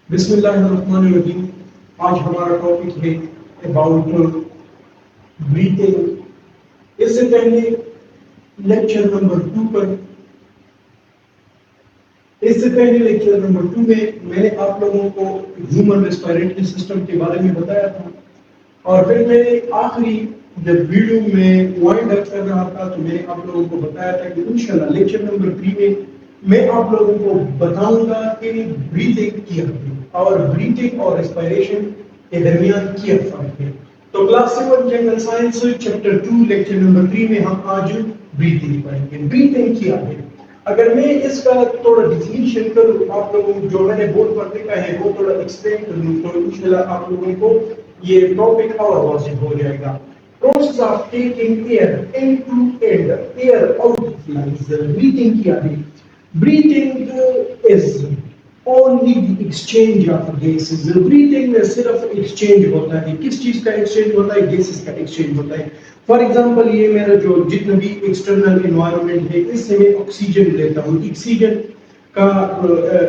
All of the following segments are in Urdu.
بسم اللہ الرحمن الرحیم. آج ہمارا ٹاپک ہے اباؤٹ بریتھنگ. اس سے پہلے لیکچر نمبر 2 میں میں نے آپ لوگوں کو ہیومن ریسپیریٹری سسٹم کے بارے میں بتایا تھا، اور پھر میں نے آخری جب ویڈیو میں وائنڈ اپ کر رہا تھا تو میں نے آپ لوگوں کو بتایا تھا کہ انشاءاللہ لیکچر نمبر 3 میں آپ لوگوں کو بتاؤں گا کہ بریتھنگ کیا ہے اور بریتھنگ اور ریسپائریشن کے درمیان کیا فرق ہے. تو class 7 general science chapter 2 lecture number 3 میں ہم آج بریتھنگ پڑھیں گے. بریتھنگ کیا ہے؟ اگر میں اس کا تھوڑا ڈیفینیشن کروں آپ لوگوں کو، جو میں نے بورڈ پر لکھا ہے وہ تھوڑا ایکسپلین کروں تو انشاءاللہ آپ لوگوں کو یہ ٹاپک اور واضح ہو جائے گا. Process of taking air into and air out of lungs. Breathing کیا ہے؟ Breathing is only the exchange of gases. Breathing میں صرف ایکسچینج ہوتا ہے. کس چیز کا ایکسچینج ہوتا ہے؟ گیسز کا ایکسچینج ہوتا ہے. فار ایگزامپل یہ میرا جو جتنا بھی ایکسٹرنل انوائرمنٹ ہے اس سے میں آکسیجن لیتا ہوں، آکسیجن کا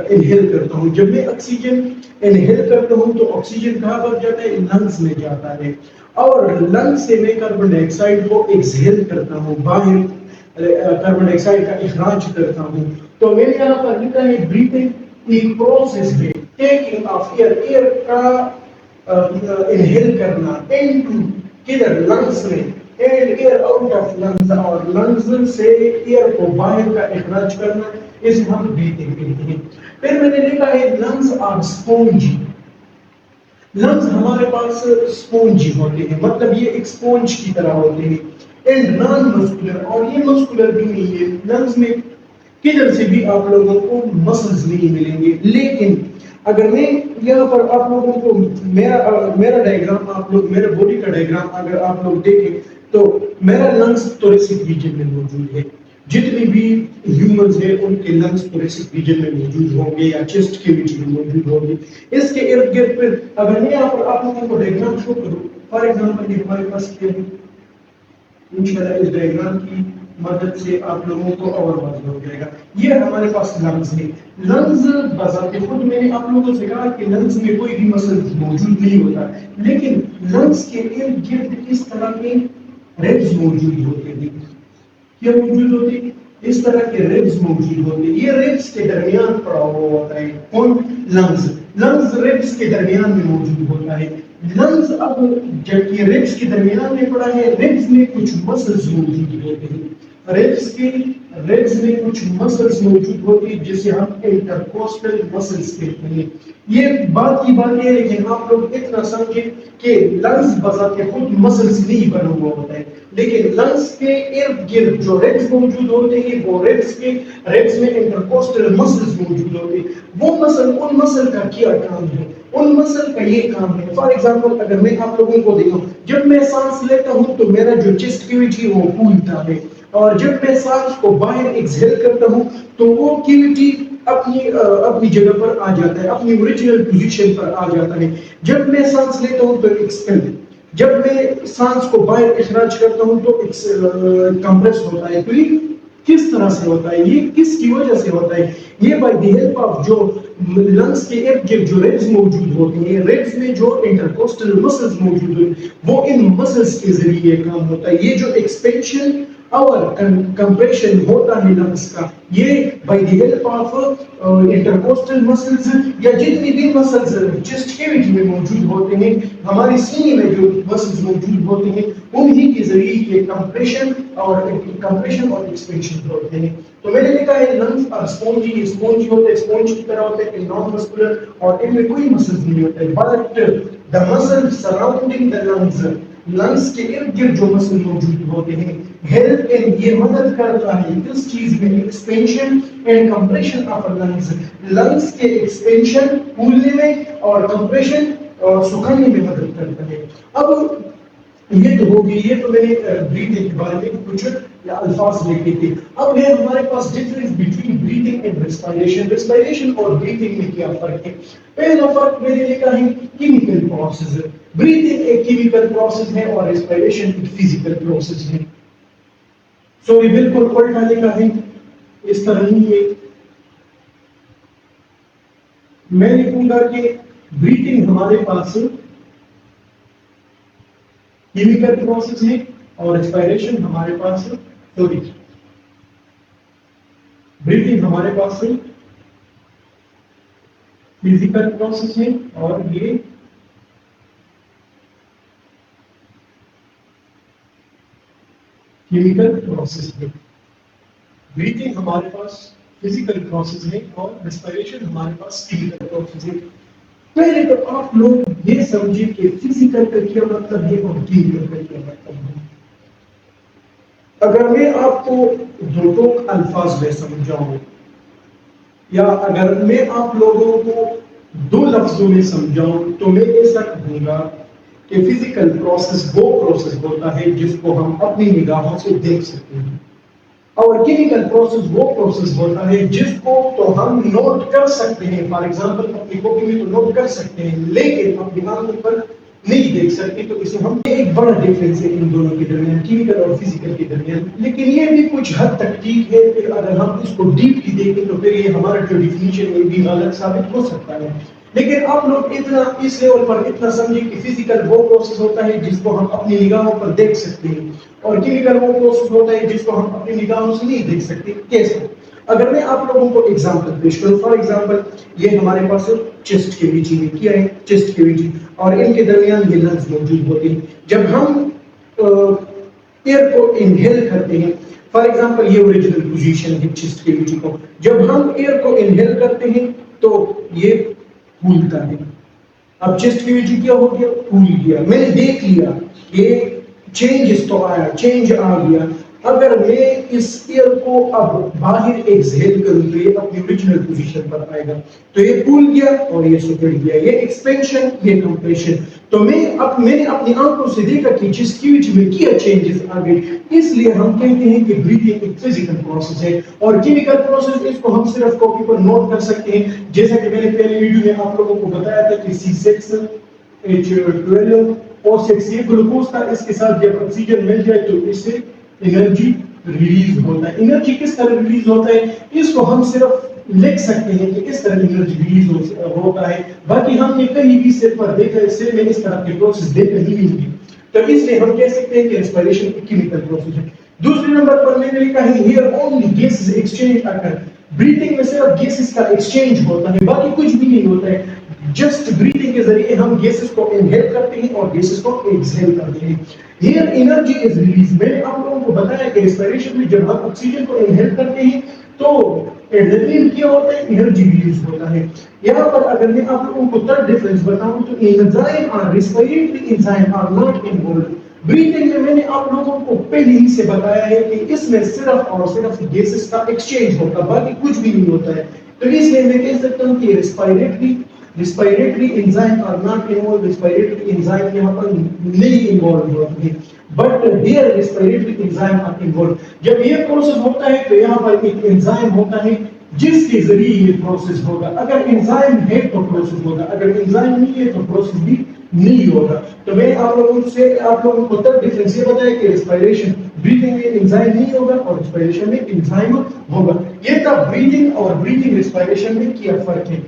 انہیل کرتا ہوں. جب میں آکسیجن انہیل کرتا ہوں تو آکسیجن کہاں پر جاتا ہے؟ لنگس میں جاتا ہے، اور لنگس سے میں کاربن ڈائی آکسائڈ کو ایکسہیل کرتا ہوں، باہر کاربن ڈائی آکسائڈ کا اخراج کرتا ہوں. تو میں نے یہاں پر لکھا ہے بریتھنگ ایک پروسیس ہے ٹیکنگ آف ایئر، ایئر کا انہیل کرنا انٹو کدھر؟ لنگس میں، and air out of lungs, اور لنگس سے ایئر کو باہر کا اخراج کرنا، اسے ہم بریتھنگ کہتے ہیں. پھر میں نے لکھا ہے لنگس آر اسپونجی. لنگس ہمارے پاس اسپونجی ہوتے ہیں، مطلب یہ ایک اسپونج کی طرح ہوتے ہیں. اینڈ نان مسکولر، اور یہ مسکولر بھی نہیں ہے. لنگس میں کدھر سے بھی آپ لوگوں کو مسلز نہیں ملیں گے. لیکن اگر میں یہاں پر آپ لوگوں کو میرا ڈائیگرام، آپ لوگ میرا باڈی کا ڈائیگرام اگر آپ لوگ دیکھیں تو میرا لنگس تھوریسک ریجن میں موجود ہے. جتنے بھی ہیومنز ہیں ان کے لنگس تھوریسک ریجن میں موجود ہوں گے یا چیسٹ کیویٹی میں موجود ہوں گے. اس کے ارد گرد پھر اگر میں یہاں پر آپ لوگوں کو ڈائیگرام شو کروں، فار ایگزامپل یہ ہمارے پاس کیا ہے، انشاءاللہ اس ڈائیگرام کی مدد سے آپ لوگوں کو اور واضح ہو جائے گا. یہ ہمارے پاس لنگس ہے. لنگس بذات خود میں نے آپ لوگوں سے کہا کہ لنگس میں کوئی بھی مسل موجود نہیں ہوتا، لیکن لنگس کے ارد گرد اس طرح کے ریبز موجود ہوتے ہیں. کیا موجود ہوتے ہیں؟ اس طرح کے ریبز موجود ہوتے ہیں. یہ ریبز کے درمیان پڑا ہوا ہوتا ہے. کون؟ لنگس. لنگس ریبز کے درمیان میں موجود ہوتا ہے. لنگس اب جب یہ ریبز کے درمیان میں پڑا ہے، ریبز میں کچھ مسلز موجود ہوتے ہیں. ریبز میں کچھ مسلز موجود ہوتی ہیں جسے ہم انٹرکوسٹل مسلز کہتے ہیں. یہ بات کی بات ہے، لیکن آپ لوگ اتنا سمجھیں کہ لنگس بذات خود مسلز نہیں بنا ہوا ہوتا ہے، لیکن لنگس کے ارد گرد جو ریبز موجود ہوتے ہیں وہ ریبز میں انٹرکوسٹل مسلز موجود ہوتے ہیں. وہ مسل، ان مسل کا کیا کام ہے؟ ان مسل کا یہ کام ہے، فار ایگزامپل اگر میں آپ لوگوں کو دیکھوں، جب میں سانس لیتا ہوں تو میرا جو چیسٹ کیویٹی وہ پھولتا ہے، اور جب میں سانس کو باہر ایکسہیل کرتا ہوں تو وہ کیویٹی اپنی جگہ پر آ جاتا ہے، اپنی اوریجنل پوزیشن پر آ جاتا ہے. جب میں سانس لیتا ہوں تو ایکسپیل، جب میں سانس کو باہر اخراج کرتا ہوں تو کمپریس ہوتا ہے. تو یہ کس طرح سے ہوتا ہے؟ یہ کس کی وجہ سے ہوتا ہے؟ یہ بائی دی ہیلپ آف جو لنگس کے ارد گرد جو ریبز موجود ہوتے ہیں، ریبز میں جو انٹرکوسٹل مسلز موجود ہوتے ہیں وہ ان مسلز کے ذریعے کام ہوتا ہے. یہ جو ایکسپینشن اور کمپریشن ہوتا ہے لنگس کا، یہ by the help of intercostal muscles یا جتنی بھی مسلز چیسٹ کیویٹی میں موجود ہوتے ہیں، ہماری سینے میں جو مسلز موجود ہوتے ہیں انہی کے ذریعے یہ کمپریشن اور ایکسپینشن ہوتے ہیں. تو میں نے لکھا ہے لنگس اور اسپونجی ہوتے ہیں، اسپونج کی طرح ہوتے ہیں، نان مسکولر، اور ان میں کوئی مسلز نہیں ہوتے. بٹ دا مسل سراؤنڈنگ دا لنگس کے ارد گرد جو مسل موجود ہوتے ہیں، ہیلپ ان، یہ مدد کرتا ہے کس چیز میں؟ Expansion and compression of lungs. Lungs کے ایکسپینشن پھولنے میں اور کمپریشن سکھانے میں مدد کرتا ہے. اب یہ تو ہوگی، یہ تو میں نے بریتھنگ کے بارے میں کچھ الفاظ لکھے تھے. اب ہے ہمارے پاس difference between breathing and respiration. Respiration اور بریتھنگ میں کیا فرق ہے؟ پہلا فرق میں نے لکھا ہے کیمیکل پروسیس. بریتھنگ ایک کیمیکل پروسیس ہے اور ریسپائریشن ایک فزیکل پروسیس ہے. سو یہ بالکل الٹا لکھا ہے، اس طرح نہیں ہے. میں لکھوں گا کہ بریتھنگ ہمارے پاس کیمیکل پروسیس ہے اور ریسپائریشن ہمارے پاس بریتھنگ ہمارے پاس فزیکل پروسیس ہے اور یہ کیمیکل پروسیس ہے. بریتھنگ ہمارے پاس فزیکل پروسیس ہے اور ریسپائریشن ہمارے پاس کیمیکل پروسیس ہے. پہلے تو آپ لوگ یہ سمجھیں کہ فزیکل کا کیا مطلب ہے اور کیمیکل کا کیا مطلب ہے. اگر میں آپ کو دو الفاظ میں سمجھاؤں یا اگر میں آپ لوگوں کو دو لفظوں میں سمجھاؤں تو میں ایسا کہوں گا کہ فزیکل پروسیس وہ پروسیس ہوتا ہے جس کو ہم اپنی نگاہوں سے دیکھ سکتے ہیں اور کیمیکل پروسیس وہ پروسیس ہوتا ہے جس کو تو ہم نوٹ کر سکتے ہیں. فار ایگزامپل اپنی کاپی میں تو نوٹ کر سکتے ہیں لیکن اپنی آنکھوں پر نہیں دیکھ سکتے. تو اسے ہم ایک بڑا ڈفرینس ہے ان دونوں کے درمیان, کیمیکل اور فزیکل کے درمیان. لیکن یہ بھی کچھ حد تک ٹھیک ہے. پھر اگر ہم اس کو ڈیپلی دیکھیں تو پھر یہ ہمارا جو ڈیفینیشن ہے بھی غلط ثابت ہو سکتا ہے. لیکن آپ لوگ اتنا اس لیول پر اتنا سمجھیں کہ فزیکل وہ پروسیس ہوتا ہے جس کو ہم اپنی نگاہوں پر دیکھ سکتے ہیں اور کیمیکل وہ پروسیس ہوتا ہے جس کو ہم اپنی نگاہوں سے نہیں دیکھ سکتے. کیسے؟ اگر میں آپ لوگوں کو ایگزامپل پیش کروں, فار ایگزامپل یہ ہمارے پاس چیسٹ کیویٹی ہے. کیا ہے چیسٹ کیویٹی؟ اور ان کے درمیان یہ لنگز موجود ہوتے ہیں. جب ہم ایئر کو انہیل کرتے ہیں, فار ایگزامپل یہ اوریجنل پوزیشن ہے چیسٹ کیویٹی کو, جب ہم ایئر کو انہیل کرتے ہیں تو یہ پھولتا ہے. اب چیسٹ کیویٹی کیا ہو گیا؟ پھول گیا. میں نے دیکھ لیا یہ چینجز تو آیا, چینج آ گیا. اگر میں اس ایئر کو اب باہر ایکسہیل کروں تو یہ اپنی اوریجنل پوزیشن پر آئے گا. تو یہ پھول گیا اور یہ سکڑ گیا. یہ ایکسپینشن, یہ کمپریشن. تو میں نے اپنی آنکھوں سے دیکھا کہ چیسٹ کیویٹی میں کیا چینجز آ گئے. اس لیے ہم کہتے ہیں کہ بریتھنگ ایک فزیکل پروسیس ہے اور کیمیکل پروسیس اس کو ہم صرف کاپی پر نوٹ کر سکتے ہیں. جیسا کہ میں نے پہلے ویڈیو میں آپ لوگوں کو بتایا تھا کہ C6 H12 O6 یہ گلوکوز کا, اس کے ساتھ جب آکسیجن مل جائے تو اس سے انرجی ریلیز ہوتا ہے. انرجی کس طرح ریلیز ہوتا ہے اس کو ہم صرف لکھ سکتے ہیں کہ اس طرح انرجی ریلیز ہوتا ہے. باقی ہم نے کہیں بھی سر پر دیکھا, اس سے میں اس طرح کے پروسیس دیکھا ہی نہیں ہوگی. تو اس لیے ہم کہہ سکتے ہیں کہ ریسپائریشن ایک کیمیکل پروسیس ہے. دوسرے نمبر پر میں نے لکھا ہے ہیئر اونلی گیسز ایکسچینج اکر. بریتھنگ میں صرف گیسز کا ایکسچینج ہوتا ہے, باقی کچھ بھی نہیں ہوتا ہے. جسٹ بریتھنگ کے ذریعے ہم گیسز کو انہیل کرتے ہیں اور گیسز کو ایکسہیل کرتے ہیں. Here energy is release. میں نے آپ لوگوں کو بتایا کہ ریسپائریشن میں جب ہم آکسیجن کو انہیل کرتے ہیں تو ایڈرینلن کیا ہوتا ہے, انرجی ریلیز ہوتا ہے. یہاں پر اگر میں آپ لوگوں کو تھرڈ ڈفرنس بتاؤں تو انزائم اور respiratory enzyme are not involved. Breathing میں نے آپ لوگوں کو پہلے ہی سے بتایا ہے کہ اس میں صرف اور صرف گیسز کا ایکسچینج ہوتا, باقی کچھ بھی نہیں ہوتا ہے. تو اس لیے میں کہہ سکتا ہوں کہ respiratory enzyme are not involved. Respiratory enzyme یہاں پر نہیں انوالوڈ ہوتے ہیں, but here respiratory enzyme are involved. جب یہ پروسیس ہوتا ہے تو یہاں پر ایک انزائم ہوتا ہے جس کے ذریعے یہ پروسیس ہوگا. اگر انزائم ہے تو پروسیس ہوگا, اگر انزائم نہیں ہے تو پروسیس بھی نہیں ہوگا. تو میں آپ لوگوں کو تب ڈفرینس یہ بتایا کہ ریسپائریشن بریتھنگ میں انزائم نہیں ہوگا اور ریسپائریشن میں انزائم ہوگا. یہ تب بریتھنگ اور بریتھنگ ریسپائریشن میں کیا فرق ہے.